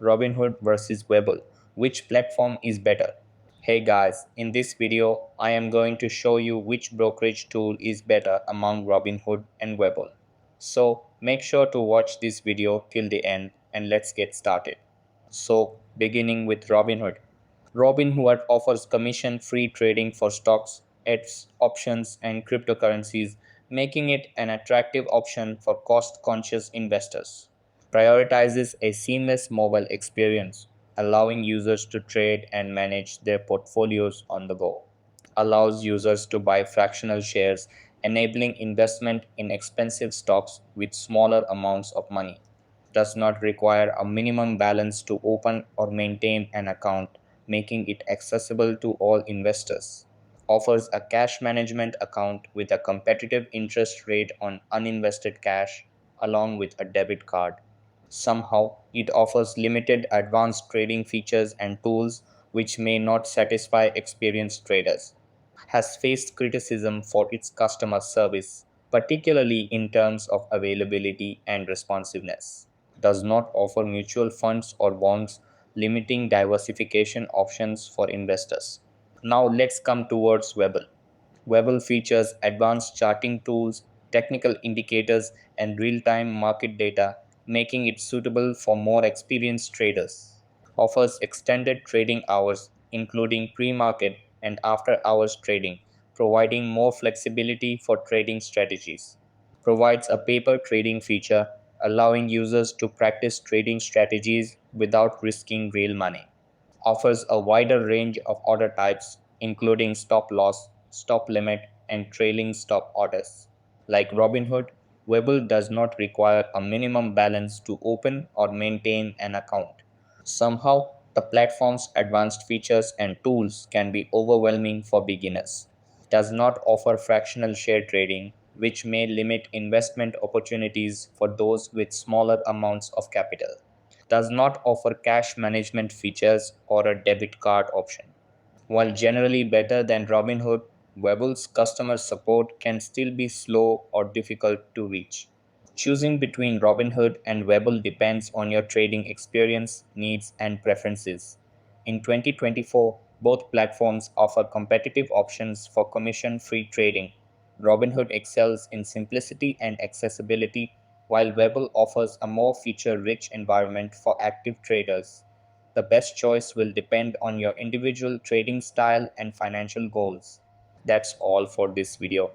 Robinhood versus Webull. Which platform is better? Hey guys, in this video, I am going to show you which brokerage tool is better among Robinhood and Webull. So make sure to watch this video till the end and let's get started. So beginning with Robinhood. Robinhood offers commission-free trading for stocks, ETFs, options, and cryptocurrencies, making it an attractive option for cost-conscious investors. Prioritizes a seamless mobile experience, allowing users to trade and manage their portfolios on the go. Allows users to buy fractional shares, enabling investment in expensive stocks with smaller amounts of money. Does not require a minimum balance to open or maintain an account, making it accessible to all investors. Offers a cash management account with a competitive interest rate on uninvested cash, along with a debit card. Somehow, it offers limited advanced trading features and tools which may not satisfy experienced traders. Has faced criticism for its customer service, particularly in terms of availability and responsiveness. Does not offer mutual funds or bonds, limiting diversification options for investors. Now let's come towards Webull. Webull features advanced charting tools, technical indicators, and real-time market data, making it suitable for more experienced traders. Offers extended trading hours, including pre-market and after-hours trading, providing more flexibility for trading strategies. Provides a paper trading feature, allowing users to practice trading strategies without risking real money. Offers a wider range of order types, including stop loss, stop limit, and trailing stop orders. Like Robinhood, Webull does not require a minimum balance to open or maintain an account. Somehow, the platform's advanced features and tools can be overwhelming for beginners. Does not offer fractional share trading, which may limit investment opportunities for those with smaller amounts of capital. Does not offer cash management features or a debit card option. While generally better than Robinhood, Webull's customer support can still be slow or difficult to reach. Choosing between Robinhood and Webull depends on your trading experience, needs, and preferences. In 2024, both platforms offer competitive options for commission-free trading. Robinhood excels in simplicity and accessibility, while Webull offers a more feature-rich environment for active traders. The best choice will depend on your individual trading style and financial goals. That's all for this video.